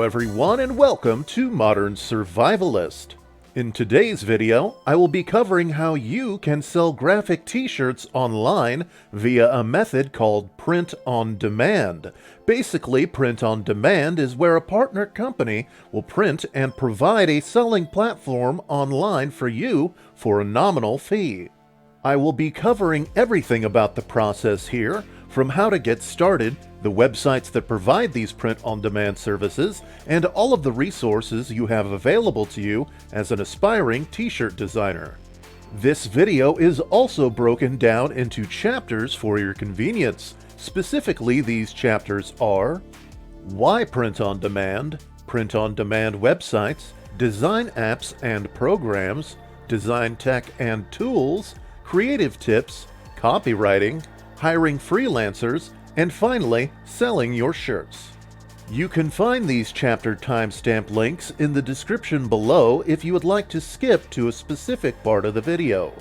everyone, and welcome to Modern Survivalist. In today's video, I will be covering how you can sell graphic t-shirts online via a method called print on demand. Basically, print on demand is where a partner company will print and provide a selling platform online for you for a nominal fee. I will be covering everything about the process here, from how to get started, the websites that provide these print-on-demand services, and all of the resources you have available to you as an aspiring t-shirt designer. This video is also broken down into chapters for your convenience. Specifically, these chapters are why print-on-demand websites, design apps and programs, design tech and tools, creative tips, copywriting, hiring freelancers, and finally, selling your shirts. You can find these chapter timestamp links in the description below if you would like to skip to a specific part of the video.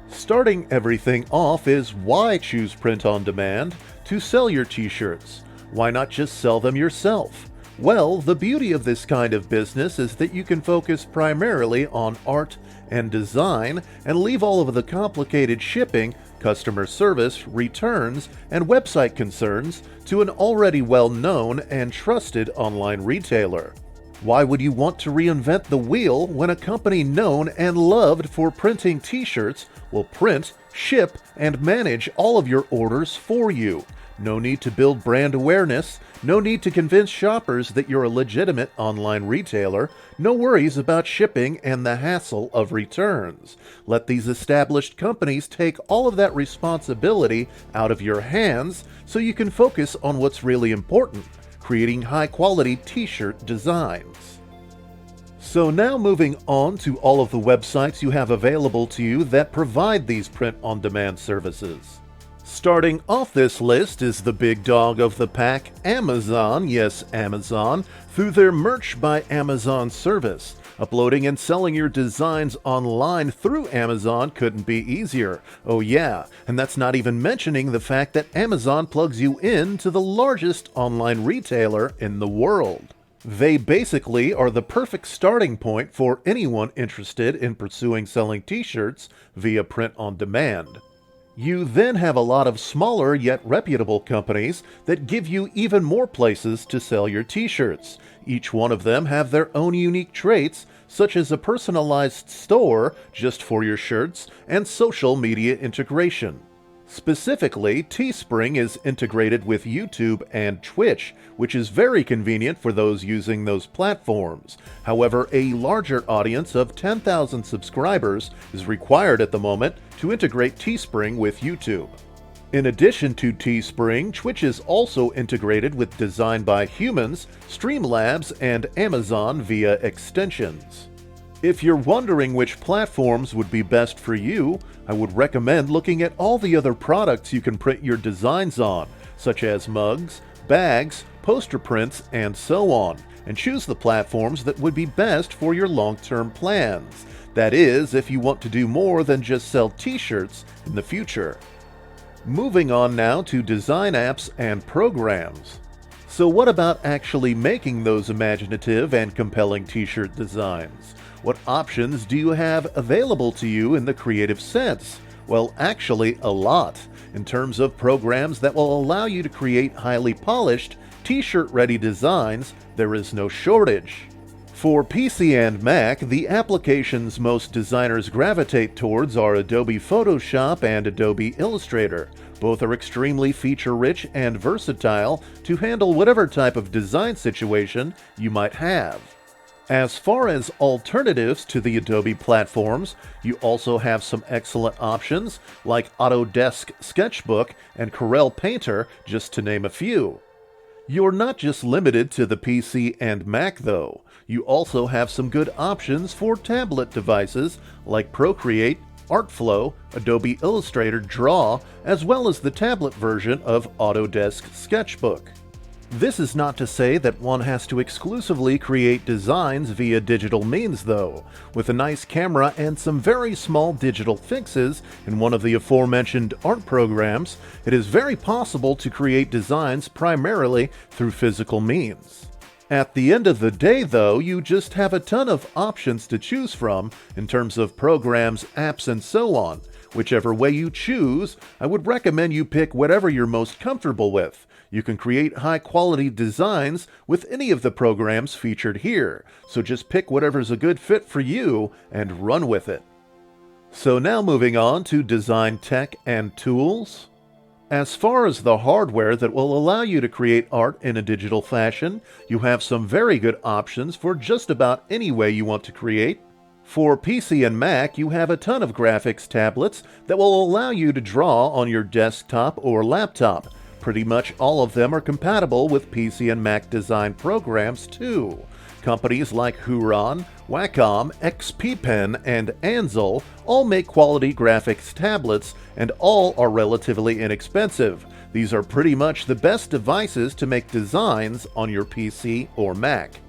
Starting everything off is why choose print on demand to sell your t-shirts. Why not just sell them yourself? Well, the beauty of this kind of business is that you can focus primarily on art and design and leave all of the complicated shipping, customer service, returns, and website concerns to an already well-known and trusted online retailer. Why would you want to reinvent the wheel when a company known and loved for printing t-shirts will print, ship, and manage all of your orders for you? No need to build brand awareness, no need to convince shoppers that you're a legitimate online retailer, no worries about shipping and the hassle of returns. Let these established companies take all of that responsibility out of your hands so you can focus on what's really important, creating high-quality t-shirt designs. So now moving on to all of the websites you have available to you that provide these print-on-demand services. Starting off this list is the big dog of the pack, Amazon. Yes, Amazon, through their Merch by Amazon service. Uploading and selling your designs online through Amazon couldn't be easier. Oh yeah, and that's not even mentioning the fact that Amazon plugs you into the largest online retailer in the world. They basically are the perfect starting point for anyone interested in pursuing selling t-shirts via print on demand. You then have a lot of smaller yet reputable companies that give you even more places to sell your t-shirts. Each one of them have their own unique traits, such as a personalized store just for your shirts and social media integration. Specifically, Teespring is integrated with YouTube and Twitch, which is very convenient for those using those platforms. However, a larger audience of 10,000 subscribers is required at the moment to integrate Teespring with YouTube. In addition to Teespring, Twitch is also integrated with Design by Humans, Streamlabs, and Amazon via extensions. If you're wondering which platforms would be best for you, I would recommend looking at all the other products you can print your designs on, such as mugs, bags, poster prints, and so on, and choose the platforms that would be best for your long-term plans. That is, if you want to do more than just sell t-shirts in the future. Moving on now to design apps and programs. So what about actually making those imaginative and compelling t-shirt designs? What options do you have available to you in the creative sense? Well, actually a lot, in terms of programs that will allow you to create highly polished, t-shirt ready designs. There is no shortage. For PC and Mac, the applications most designers gravitate towards are Adobe Photoshop and Adobe Illustrator. Both are extremely feature-rich and versatile to handle whatever type of design situation you might have. As far as alternatives to the Adobe platforms, you also have some excellent options like Autodesk Sketchbook and Corel Painter, just to name a few. You're not just limited to the PC and Mac though. You also have some good options for tablet devices like Procreate, Artflow, Adobe Illustrator Draw, as well as the tablet version of Autodesk Sketchbook. This is not to say that one has to exclusively create designs via digital means though. With a nice camera and some very small digital fixes in one of the aforementioned art programs, it is very possible to create designs primarily through physical means. At the end of the day, though, you just have a ton of options to choose from in terms of programs, apps, and so on. Whichever way you choose, I would recommend you pick whatever you're most comfortable with. You can create high-quality designs with any of the programs featured here, so just pick whatever's a good fit for you and run with it. So now moving on to design tech and tools. As far as the hardware that will allow you to create art in a digital fashion, you have some very good options for just about any way you want to create. For PC and Mac, you have a ton of graphics tablets that will allow you to draw on your desktop or laptop. Pretty much all of them are compatible with PC and Mac design programs too. Companies like Huron, Wacom, XP Pen, and Ansel all make quality graphics tablets, and all are relatively inexpensive. These are pretty much the best devices to make designs on your PC or Mac.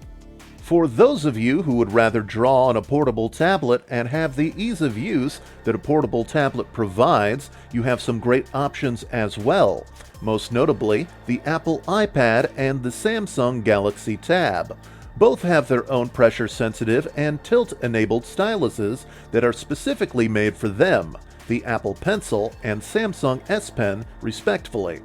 For those of you who would rather draw on a portable tablet and have the ease of use that a portable tablet provides, you have some great options as well. Most notably, the Apple iPad and the Samsung Galaxy Tab. Both have their own pressure-sensitive and tilt-enabled styluses that are specifically made for them, the Apple Pencil and Samsung S Pen, respectively.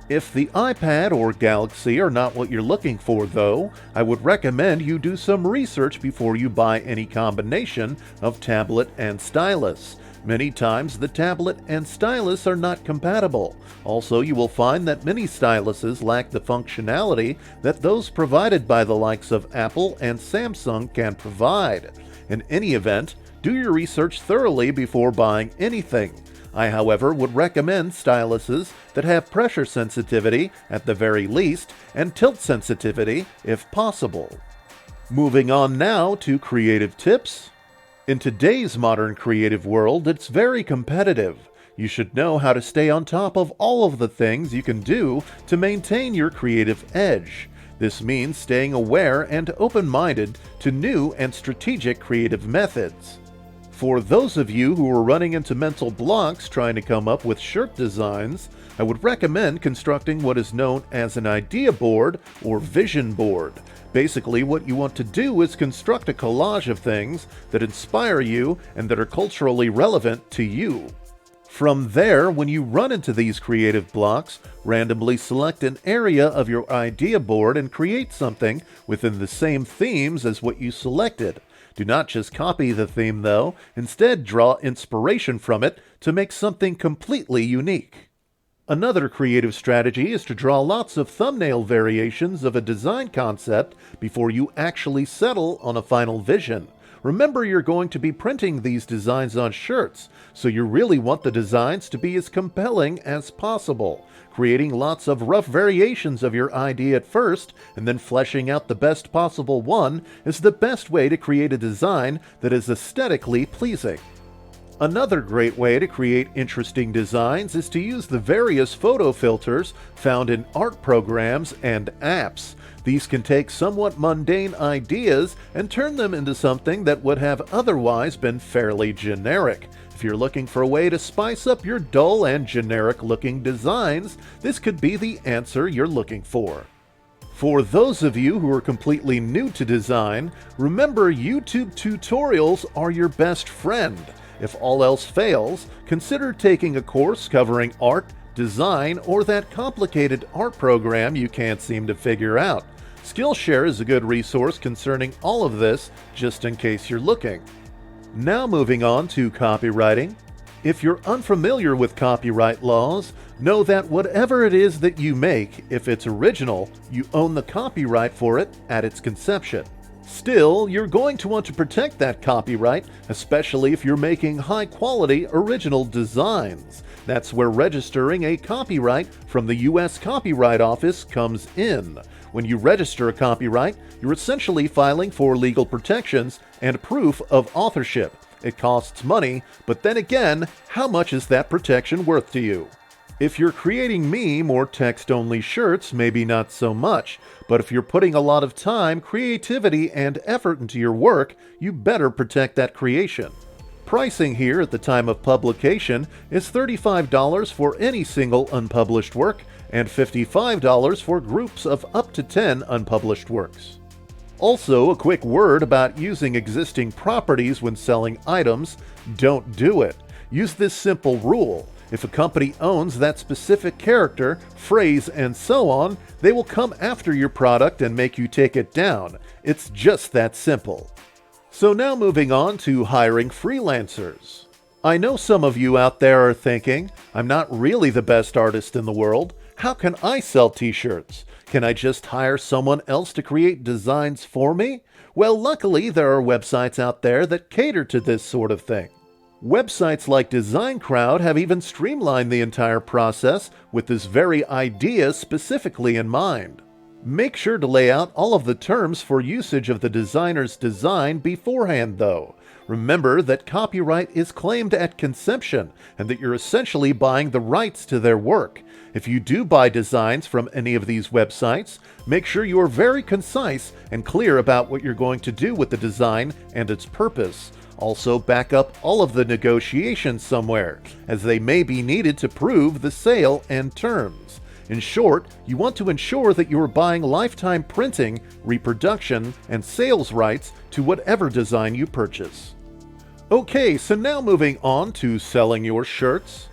If the iPad or Galaxy are not what you're looking for, though, I would recommend you do some research before you buy any combination of tablet and stylus. Many times the tablet and stylus are not compatible. Also, you will find that many styluses lack the functionality that those provided by the likes of Apple and Samsung can provide. In any event, do your research thoroughly before buying anything. I, however, would recommend styluses that have pressure sensitivity at the very least and tilt sensitivity if possible. Moving on now to creative tips. In today's modern creative world, it's very competitive. You should know how to stay on top of all of the things you can do to maintain your creative edge. This means staying aware and open-minded to new and strategic creative methods. For those of you who are running into mental blocks trying to come up with shirt designs, I would recommend constructing what is known as an idea board or vision board. Basically, what you want to do is construct a collage of things that inspire you and that are culturally relevant to you. From there, when you run into these creative blocks, randomly select an area of your idea board and create something within the same themes as what you selected. Do not just copy the theme, though. Instead, draw inspiration from it to make something completely unique. Another creative strategy is to draw lots of thumbnail variations of a design concept before you actually settle on a final vision. Remember, you're going to be printing these designs on shirts, so you really want the designs to be as compelling as possible. Creating lots of rough variations of your idea at first, and then fleshing out the best possible one is the best way to create a design that is aesthetically pleasing. Another great way to create interesting designs is to use the various photo filters found in art programs and apps. These can take somewhat mundane ideas and turn them into something that would have otherwise been fairly generic. If you're looking for a way to spice up your dull and generic-looking designs, this could be the answer you're looking for. For those of you who are completely new to design, remember YouTube tutorials are your best friend. If all else fails, consider taking a course covering art, design, or that complicated art program you can't seem to figure out. Skillshare is a good resource concerning all of this, just in case you're looking. Now moving on to copywriting. If you're unfamiliar with copyright laws, know that whatever it is that you make, if it's original, you own the copyright for it at its conception. Still, you're going to want to protect that copyright, especially if you're making high-quality original designs. That's where registering a copyright from the U.S. Copyright Office comes in. When you register a copyright, you're essentially filing for legal protections and proof of authorship. It costs money, but then again, how much is that protection worth to you? If you're creating meme or text-only shirts, maybe not so much, but if you're putting a lot of time, creativity, and effort into your work, you better protect that creation. Pricing here at the time of publication is $35 for any single unpublished work and $55 for groups of up to 10 unpublished works. Also, a quick word about using existing properties when selling items. Don't do it. Use this simple rule. If a company owns that specific character, phrase, and so on, they will come after your product and make you take it down. It's just that simple. So now moving on to hiring freelancers. I know some of you out there are thinking, I'm not really the best artist in the world. How can I sell t-shirts? Can I just hire someone else to create designs for me? Well, luckily there are websites out there that cater to this sort of thing. Websites like Design Crowd have even streamlined the entire process with this very idea specifically in mind. Make sure to lay out all of the terms for usage of the designer's design beforehand, though. Remember that copyright is claimed at conception and that you're essentially buying the rights to their work. If you do buy designs from any of these websites, make sure you are very concise and clear about what you're going to do with the design and its purpose. Also, back up all of the negotiations somewhere, as they may be needed to prove the sale and terms. In short, you want to ensure that you are buying lifetime printing, reproduction, and sales rights to whatever design you purchase. Okay, so now moving on to selling your shirts.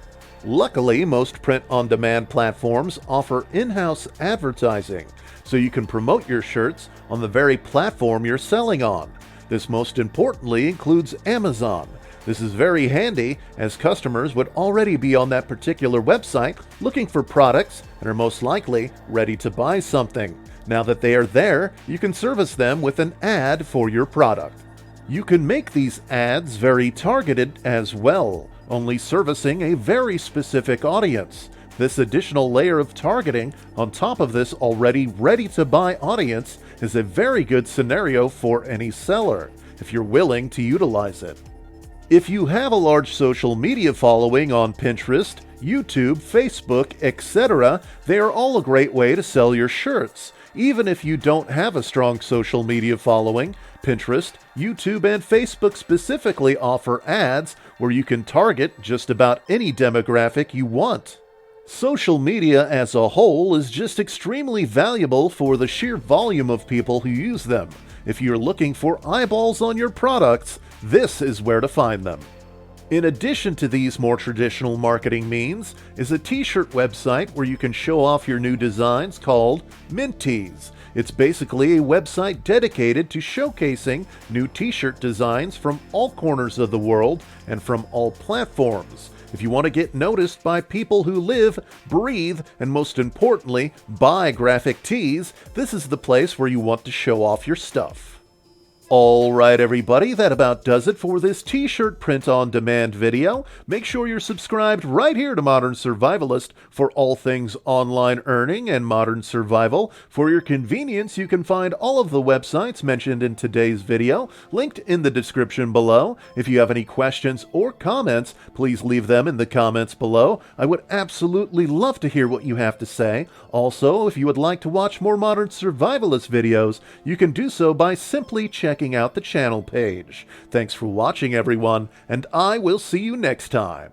Luckily, most print-on-demand platforms offer in-house advertising, so you can promote your shirts on the very platform you're selling on. This most importantly includes Amazon. This is very handy as customers would already be on that particular website looking for products and are most likely ready to buy something. Now that they are there, you can service them with an ad for your product. You can make these ads very targeted as well, only servicing a very specific audience. This additional layer of targeting on top of this already ready-to-buy audience is a very good scenario for any seller, if you're willing to utilize it. If you have a large social media following on Pinterest, YouTube, Facebook, etc., they are all a great way to sell your shirts. Even if you don't have a strong social media following, Pinterest, YouTube, and Facebook specifically offer ads where you can target just about any demographic you want. Social media as a whole is just extremely valuable for the sheer volume of people who use them. If you're looking for eyeballs on your products, this is where to find them. In addition to these more traditional marketing means is a t-shirt website where you can show off your new designs called Mint Tees. It's basically a website dedicated to showcasing new t-shirt designs from all corners of the world and from all platforms. If you want to get noticed by people who live, breathe, and most importantly, buy graphic tees, this is the place where you want to show off your stuff. Alright everybody, that about does it for this t-shirt print-on-demand video. Make sure you're subscribed right here to Modern Survivalist for all things online earning and modern survival. For your convenience, you can find all of the websites mentioned in today's video linked in the description below. If you have any questions or comments, please leave them in the comments below. I would absolutely love to hear what you have to say. Also, if you would like to watch more Modern Survivalist videos, you can do so by simply checking out the channel page. Thanks for watching everyone, and I will see you next time.